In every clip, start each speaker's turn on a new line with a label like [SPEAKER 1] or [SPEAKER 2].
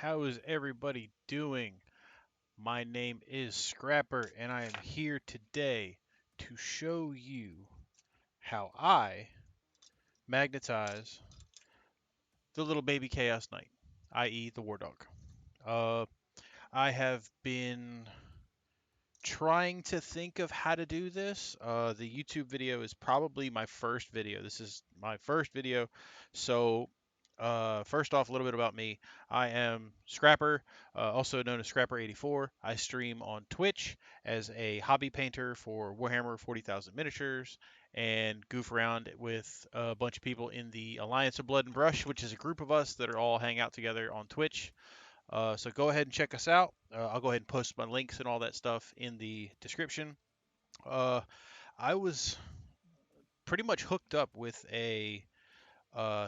[SPEAKER 1] How is everybody doing? My name is Scrapper, and I am here today to show you how I magnetize the little baby Chaos Knight, i.e., the War Dog. Uh, I have been trying to think of how to do this. The YouTube video is probably my first video. This is my first video. So, first off, a little bit about me. I am Scrapper, also known as Scrapper84. I stream on Twitch as a hobby painter for Warhammer 40,000 miniatures and goof around with a bunch of people in the Alliance of Blood and Brush, which is a group of us that are all hang out together on Twitch. So go ahead and check us out. I'll go ahead and post my links and all that stuff in the description. Uh, I was pretty much hooked up with a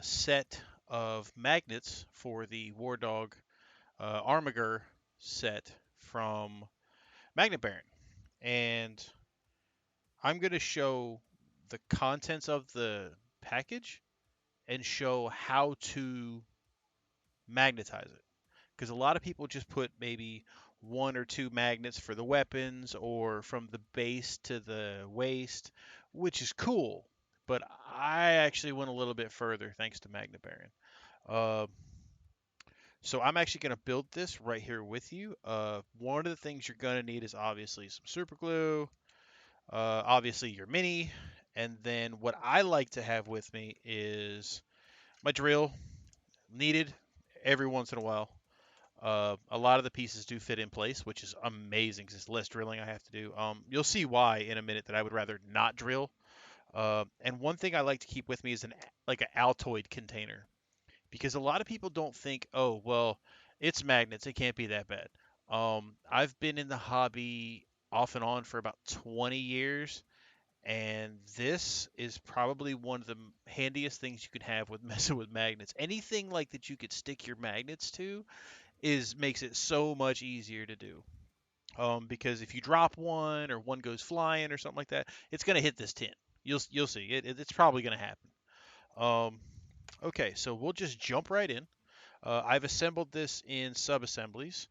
[SPEAKER 1] set of magnets for the War Dog Armiger set from Magnet Baron, and I'm going to show the contents of the package and show how to magnetize it. Because a lot of people just put maybe one or two magnets for the weapons or from the base to the waist, which is cool. But I actually went a little bit further thanks to Magna Baron. Uh, so I'm actually going to build this right here with you. One of the things you're going to need is obviously some super glue, obviously your mini, and then what I like to have with me is my drill, needed every once in a while. A lot of the pieces do fit in place, which is amazing because it's less drilling I have to do. You'll see why in a minute that I would rather not drill. And one thing I like to keep with me is like an Altoid container because a lot of people don't think, oh, well, it's magnets, it can't be that bad. I've been in the hobby off and on for about 20 years, and this is probably one of the handiest things you can have with messing with magnets. Anything like that you could stick your magnets to is makes it so much easier to do. Because if you drop one or one goes flying or something like that, it's gonna hit this tin. You'll see it's probably gonna happen. Um, okay, so we'll just jump right in. I've assembled this in sub-assemblies.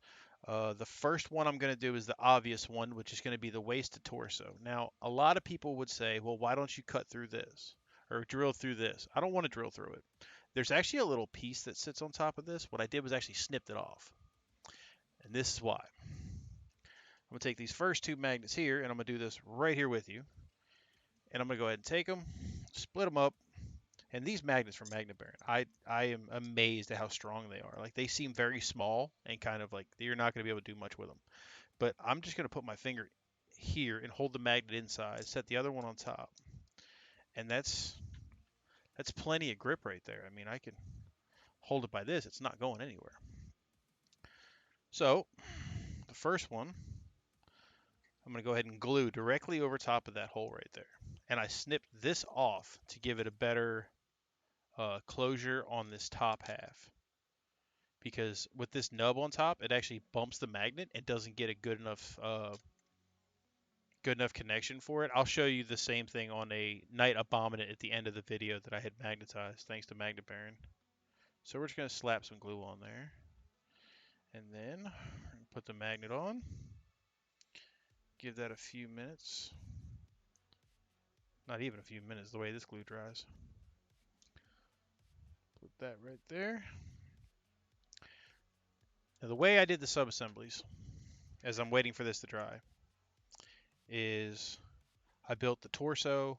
[SPEAKER 1] The first one I'm going to do is the obvious one, which is going to be the waist to torso. Now, a lot of people would say, well, why don't you cut through this or drill through this? I don't want to drill through it. There's actually a little piece that sits on top of this. What I did was actually snipped it off. And this is why. I'm going to take these first two magnets here, and I'm going to do this right here with you. And I'm going to go ahead and take them, split them up. And these magnets from Magnet Baron, I am amazed at how strong they are. Like, they seem very small and kind of like you're not going to be able to do much with them. But I'm just going to put my finger here and hold the magnet inside, set the other one on top. And that's plenty of grip right there. I mean, I can hold it by this. It's not going anywhere. So, the first one, I'm going to go ahead and glue directly over top of that hole right there. And I snipped this off to give it a better closure on this top half. Because with this nub on top, it actually bumps the magnet and doesn't get a good enough connection for it. I'll show you the same thing on a Knight Abominant at the end of the video that I had magnetized thanks to Magnet Baron. So we're just going to slap some glue on there. And then put the magnet on. Give that a few minutes. Not even a few minutes the way this glue dries. Put that right there. Now the way I did the sub-assemblies, as I'm waiting for this to dry, is I built the torso,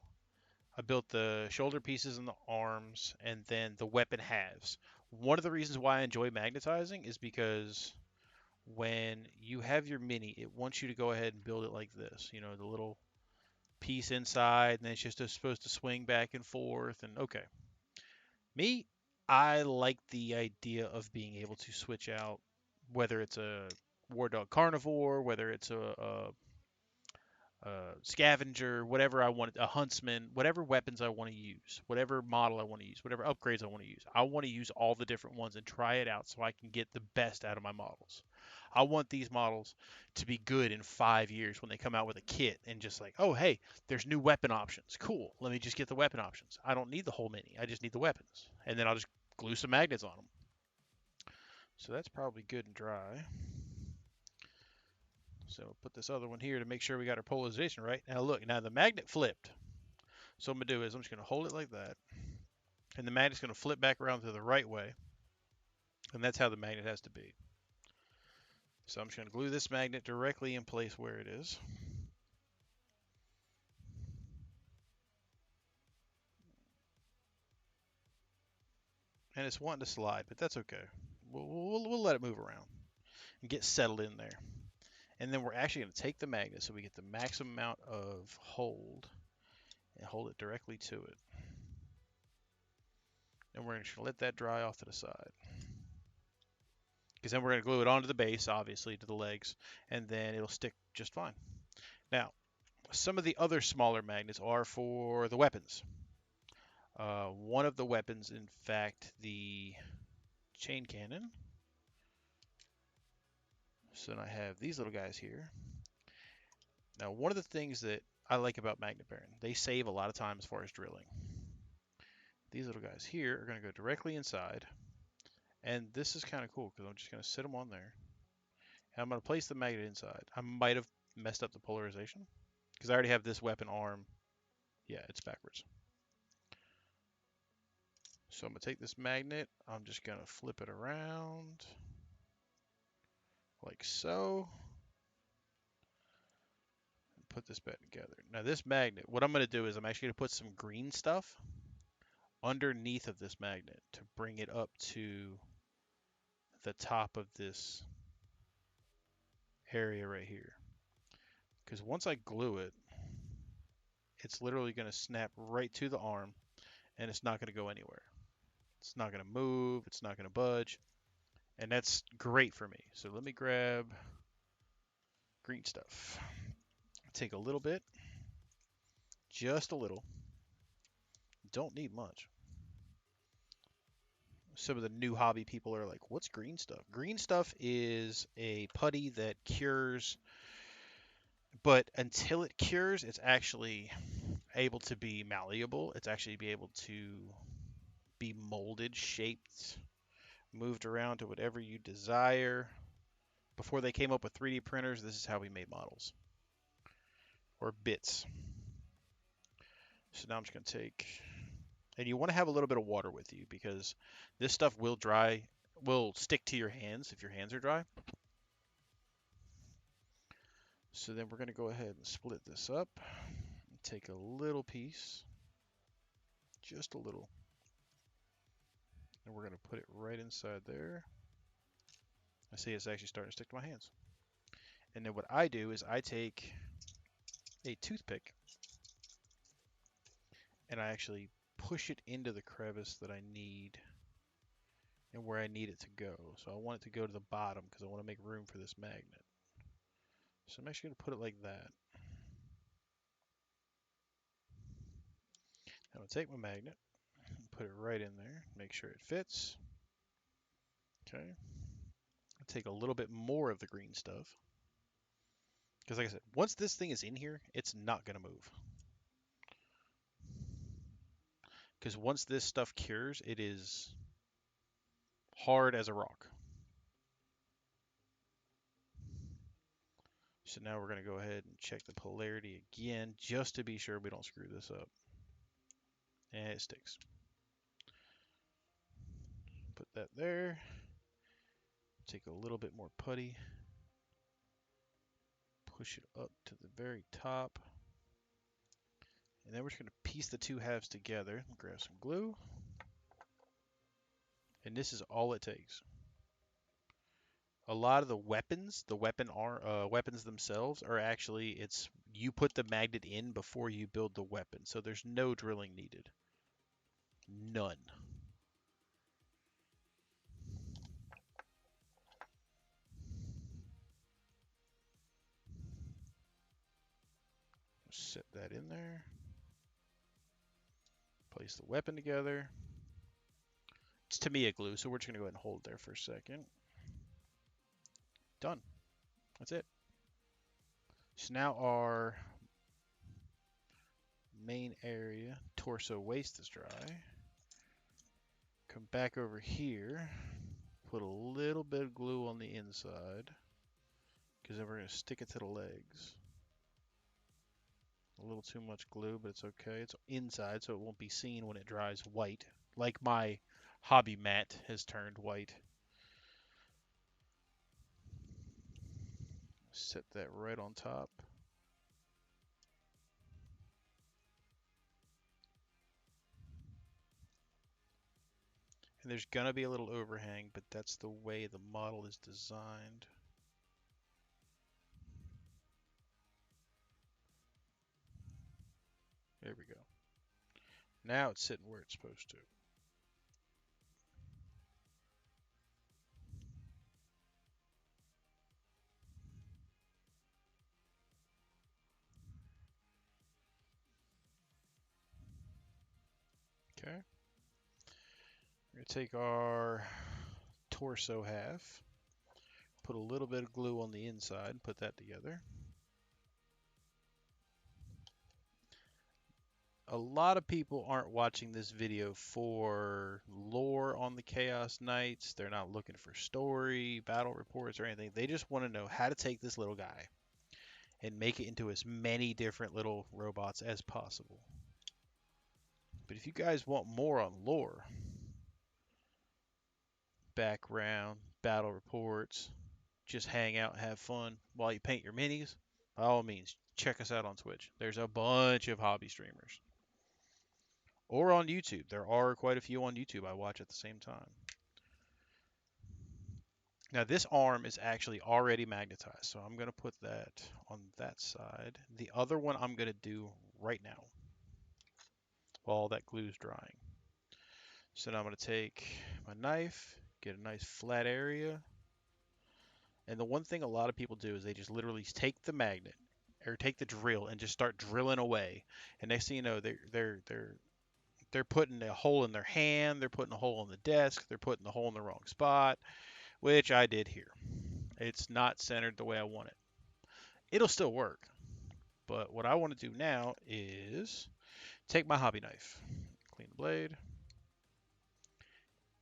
[SPEAKER 1] I built the shoulder pieces and the arms, and then the weapon halves. One of the reasons why I enjoy magnetizing is because when you have your mini, it wants you to go ahead and build it like this. You know, the little piece inside, and then it's just supposed to swing back and forth. And okay, me, I like the idea of being able to switch out, whether it's a War Dog Carnivore, whether it's scavenger, whatever I want, a huntsman, whatever weapons I want to use, whatever model I want to use, whatever upgrades I want to use. I want to use all the different ones and try it out so I can get the best out of my models. I want these models to be good in 5 years when they come out with a kit and just like, oh, hey, there's new weapon options. Cool. Let me just get the weapon options. I don't need the whole mini. I just need the weapons. And then I'll just glue some magnets on them. So that's probably good and dry. So we'll put this other one here to make sure we got our polarization right. Now look, now the magnet flipped. So what I'm gonna do is I'm just gonna hold it like that, and the magnet's gonna flip back around to the right way, and that's how the magnet has to be. So I'm just gonna glue this magnet directly in place where it is. And it's wanting to slide, but that's okay. We'll let it move around and get settled in there. And then we're actually going to take the magnet so we get the maximum amount of hold and hold it directly to it. And we're just going to let that dry off to the side. Because then we're going to glue it onto the base, obviously, to the legs, and then it'll stick just fine. Now, some of the other smaller magnets are for the weapons. One of the weapons, in fact, the chain cannon. So then I have these little guys here. Now, one of the things that I like about magnet bearing, they save a lot of time as far as drilling. These little guys here are going to go directly inside. And this is kind of cool because I'm just going to sit them on there. And I'm going to place the magnet inside. I might have messed up the polarization because I already have this weapon arm. Yeah, it's backwards. So I'm going to take this magnet. I'm just going to flip it around like so. And put this back together. Now this magnet, what I'm going to do is I'm actually going to put some green stuff underneath of this magnet to bring it up to the top of this area right here. Because once I glue it, it's literally going to snap right to the arm and it's not going to go anywhere. It's not going to move, it's not going to budge, and that's great for me. So let me grab green stuff. Take a little bit, just a little. Don't need much. Some of the new hobby people are like, what's green stuff? Green stuff is a putty that cures, but until it cures, it's actually able to be malleable. It's actually be able to be molded, shaped, moved around to whatever you desire. Before they came up with 3D printers, this is how we made models. Or bits. So now I'm just going to take... And you want to have a little bit of water with you because this stuff will dry, will stick to your hands if your hands are dry. So then we're going to go ahead and split this up. Take a little piece. Just a little. And we're going to put it right inside there. I see it's actually starting to stick to my hands. And then what I do is I take a toothpick and I actually push it into the crevice that I need and where I need it to go. So I want it to go to the bottom because I want to make room for this magnet. So I'm actually going to put it like that. I'm going to take my magnet and put it right in there, make sure it fits. Okay. I'll take a little bit more of the green stuff. Because like I said, once this thing is in here, it's not going to move. Because once this stuff cures, it is hard as a rock. So now we're going to go ahead and check the polarity again, just to be sure we don't screw this up. And it sticks. Put that there. Take a little bit more putty. Push it up to the very top. And then we're just going to piece the two halves together. Grab some glue. And this is all it takes. A lot of the weapons, weapons themselves are actually, it's you put the magnet in before you build the weapon. So there's no drilling needed. None. Set that in there. Place the weapon together. It's Tamiya glue, so we're just going to go ahead and hold there for a second. Done. That's it. So now our main area, torso waist is dry. Come back over here, put a little bit of glue on the inside, because then we're going to stick it to the legs. A little too much glue, but it's okay. It's inside, so it won't be seen when it dries white, like my hobby mat has turned white. Set that right on top. And there's going to be a little overhang, but that's the way the model is designed. There we go. Now it's sitting where it's supposed to. Okay. We're going to take our torso half, put a little bit of glue on the inside, and put that together. A lot of people aren't watching this video for lore on the Chaos Knights. They're not looking for story, battle reports, or anything. They just want to know how to take this little guy and make it into as many different little robots as possible. But if you guys want more on lore, background, battle reports, just hang out and have fun while you paint your minis, by all means, check us out on Twitch. There's a bunch of hobby streamers. Or on YouTube. There are quite a few on YouTube I watch at the same time. Now this arm is actually already magnetized, so I'm going to put that on that side. The other one I'm going to do right now while that glue is drying. So now I'm going to take my knife, get a nice flat area. And the one thing a lot of people do is they just literally take the magnet or take the drill and just start drilling away. And next thing you know, they're putting a hole in their hand, they're putting a hole in the desk, they're putting the hole in the wrong spot, which I did here. It's not centered the way I want it. It'll still work, but what I want to do now is take my hobby knife, clean the blade,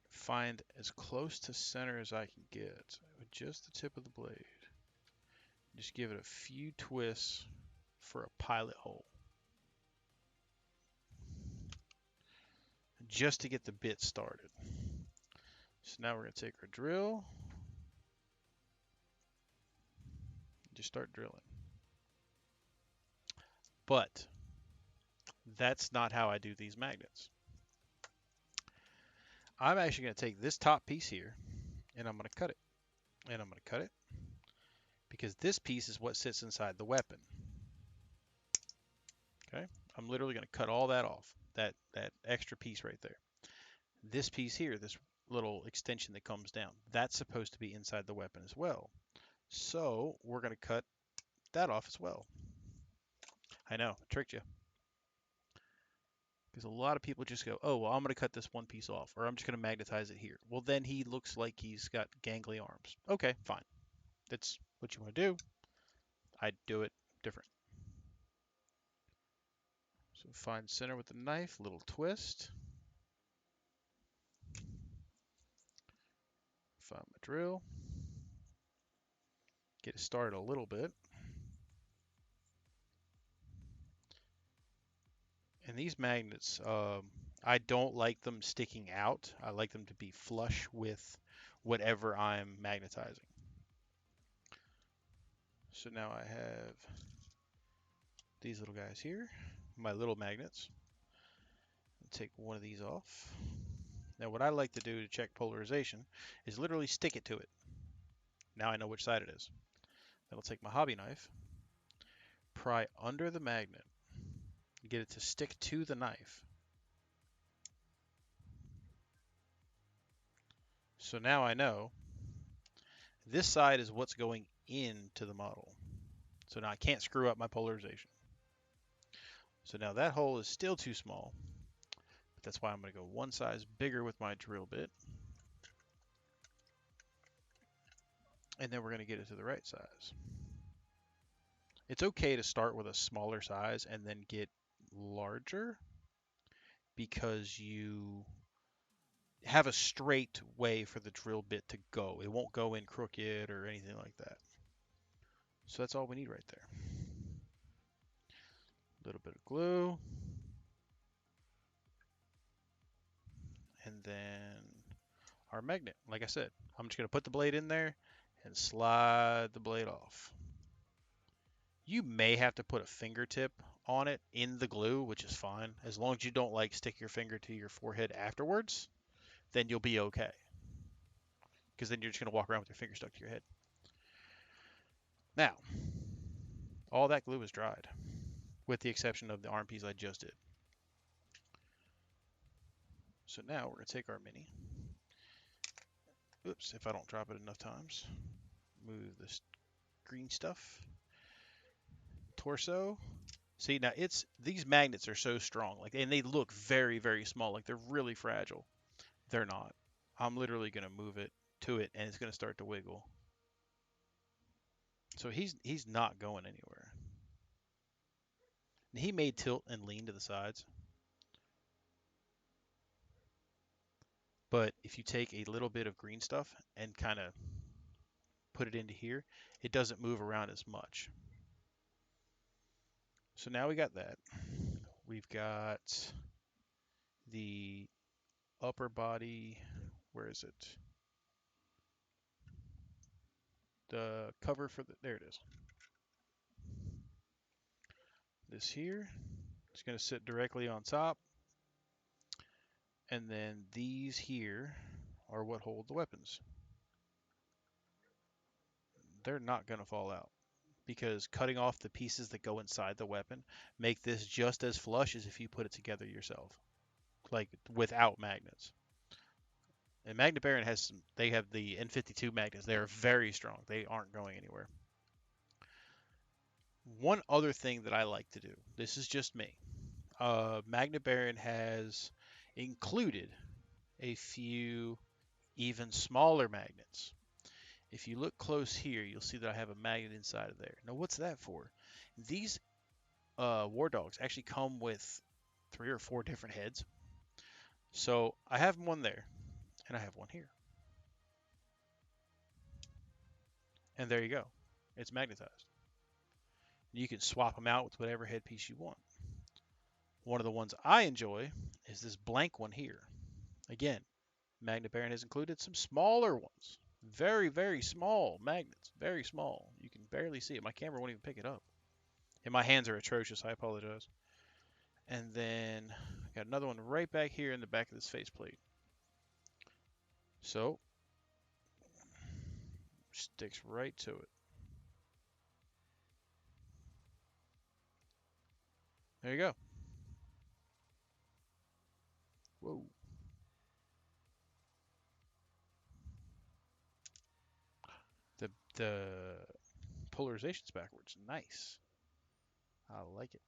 [SPEAKER 1] find as close to center as I can get with just the tip of the blade. Just give it a few twists for a pilot hole, just to get the bit started. So now we're going to take our drill, and just start drilling. But that's not how I do these magnets. I'm actually going to take this top piece here, and I'm going to cut it. And I'm going to cut it because this piece is what sits inside the weapon. Okay, I'm literally going to cut all that off, that extra piece right there. This piece here, this little extension that comes down, that's supposed to be inside the weapon as well. So we're going to cut that off as well. I know, I tricked you. Because a lot of people just go, oh, well, I'm going to cut this one piece off, or I'm just going to magnetize it here. Well, then he looks like he's got gangly arms. Okay, fine. That's what you want to do. I'd do it different. So find center with the knife, little twist. Find my drill. Get it started a little bit. And these magnets, I don't like them sticking out. I like them to be flush with whatever I'm magnetizing. So now I have these little guys here, my little magnets. I'll take one of these off. Now what I like to do to check polarization is literally stick it to it. Now I know which side it is. Then I'll take my hobby knife, pry under the magnet, get it to stick to the knife. So now I know this side is what's going into the model. So now I can't screw up my polarization. So now that hole is still too small, but that's why I'm going to go one size bigger with my drill bit. And then we're going to get it to the right size. It's okay to start with a smaller size and then get larger because you have a straight way for the drill bit to go. It won't go in crooked or anything like that. So that's all we need right there. A little bit of glue. And then our magnet. Like I said, I'm just going to put the blade in there and slide the blade off. You may have to put a fingertip on it in the glue, which is fine. As long as you don't like stick your finger to your forehead afterwards, then you'll be okay. Because then you're just going to walk around with your finger stuck to your head. Now, all that glue is dried, with the exception of the arm piece I just did. So now we're going to take our mini. Oops, if I don't drop it enough times. Move this green stuff. Torso. See, now these magnets are so strong, like, and they look very, very small, like they're really fragile. They're not. I'm literally going to move it to it, and it's going to start to wiggle. So he's not going anywhere. And he may tilt and lean to the sides. But if you take a little bit of green stuff and kind of put it into here, it doesn't move around as much. So now we got that. We've got the upper body. Where is it? The cover for there it is. This here is going to sit directly on top. And then these here are what hold the weapons. They're not going to fall out, because cutting off the pieces that go inside the weapon make this just as flush as if you put it together yourself, like without magnets. And Magnet Baron they have the N52 magnets. They are very strong. They aren't going anywhere. One other thing that I like to do, this is just me. Magnet Baron has included a few even smaller magnets. If you look close here, you'll see that I have a magnet inside of there. Now, what's that for? These war dogs actually come with 3 or 4 different heads. So I have one there, and I have one here. And there you go. It's magnetized. You can swap them out with whatever headpiece you want. One of the ones I enjoy is this blank one here. Again, Magnet Baron has included some smaller ones. Very, very small magnets. Very small. You can barely see it. My camera won't even pick it up. And my hands are atrocious. I apologize. And then I got another one right back here in the back of this faceplate. So, sticks right to it. There you go. Whoa. The polarization's backwards. Nice. I like it.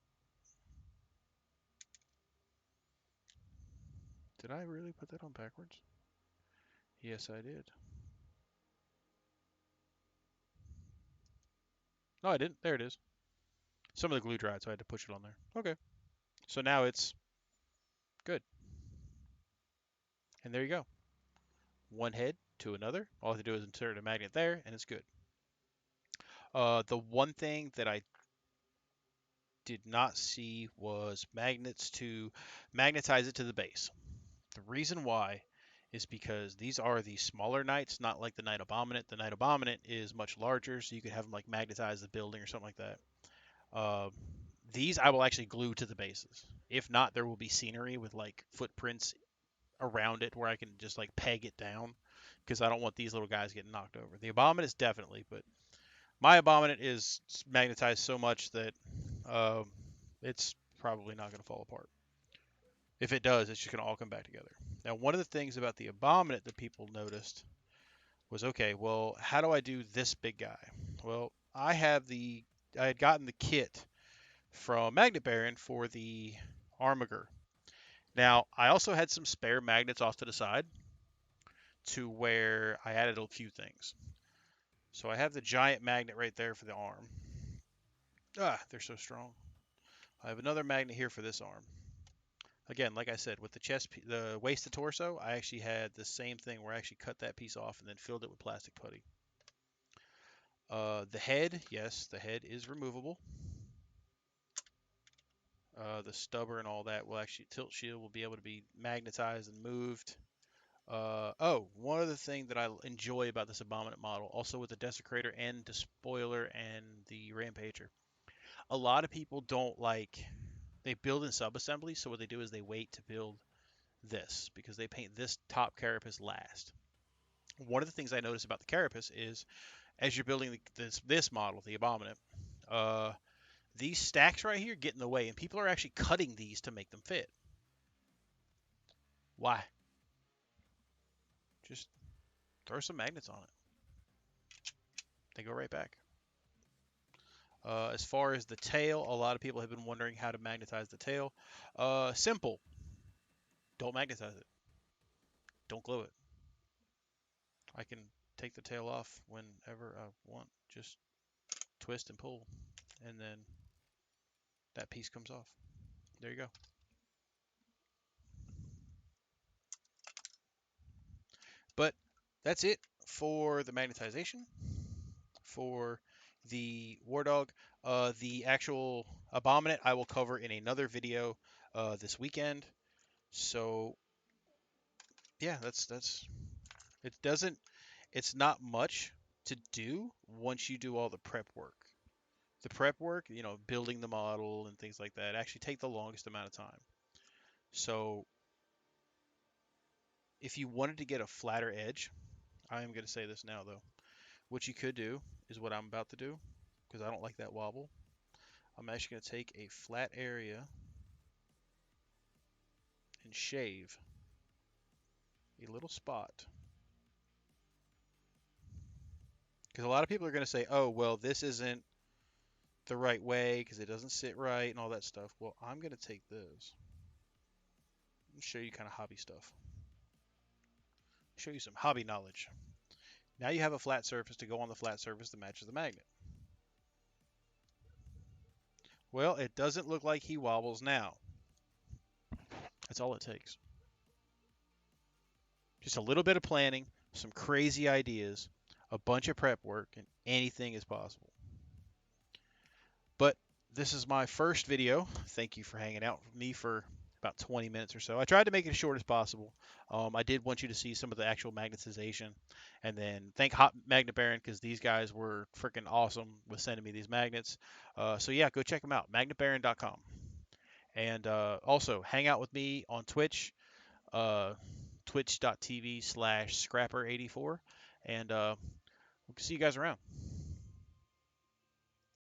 [SPEAKER 1] Did I really put that on backwards? Yes, I did. No, I didn't. There it is. Some of the glue dried, so I had to push it on there. Okay. So now it's good. And there you go. One head to another. All I have to do is insert a magnet there, and it's good. The one thing that I did not see was magnets to magnetize it to the base. The reason why is because these are the smaller knights, not like the Knight Abominant. The Knight Abominant is much larger, so you could have them like magnetize the building or something like that. Uh, these I will actually glue to the bases. If not, there will be scenery with like footprints around it where I can just like peg it down, because I don't want these little guys getting knocked over. The Abominant is definitely, but my Abominant is magnetized so much that uh, it's probably not going to fall apart. If it does, it's just going to all come back together. Now, one of the things about the Abominant that people noticed was, okay, well, how do I do this big guy? Well, I had gotten the kit from Magnet Baron for the Armiger. Now, I also had some spare magnets off to the side to where I added a few things. So I have the giant magnet right there for the arm. Ah, they're so strong. I have another magnet here for this arm. Again, like I said, with the the waist to torso, I actually had the same thing where I actually cut that piece off and then filled it with plastic putty. The head, yes, the head is removable. The stubber and all that will actually, tilt shield will be able to be magnetized and moved. Oh, one other thing that I enjoy about this Abominant model, also with the Desecrator and the Spoiler and the Rampager, a lot of people don't like, they build in sub-assemblies, so what they do is they wait to build this because they paint this top carapace last. One of the things I notice about the carapace is as you're building this model, the Abominant, uh, these stacks right here get in the way, and people are actually cutting these to make them fit. Why? Just throw some magnets on it. They go right back. As far as the tail, a lot of people have been wondering how to magnetize the tail. Simple. Don't magnetize it. Don't glue it. I can take the tail off whenever I want. Just twist and pull, and then that piece comes off. There you go. But that's it for the magnetization. For the War Dog, the actual Abominant I will cover in another video this weekend. So yeah, that's it. Doesn't It's not much to do once you do all the prep work. The prep work, building the model and things like that, actually take the longest amount of time. So if you wanted to get a flatter edge, I am going to say this now though. What you could do is what I'm about to do, because I don't like that wobble. I'm actually going to take a flat area and shave a little spot. Because a lot of people are going to say, oh, well, this isn't the right way because it doesn't sit right and all that stuff. Well, I'm going to take this and show you kind of hobby stuff. Show you some hobby knowledge. Now you have a flat surface to go on the flat surface that matches the magnet. Well, it doesn't look like he wobbles now. That's all it takes. Just a little bit of planning, some crazy ideas, a bunch of prep work, and anything is possible. But this is my first video. Thank you for hanging out with me for about 20 minutes or so. I tried to make it as short as possible. I did want you to see some of the actual magnetization. And then thank Hot Magnet Baron because these guys were freaking awesome with sending me these magnets. So yeah, go check them out, magnetbaron.com. And also hang out with me on Twitch, twitch.tv/scrapper84. And we'll see you guys around.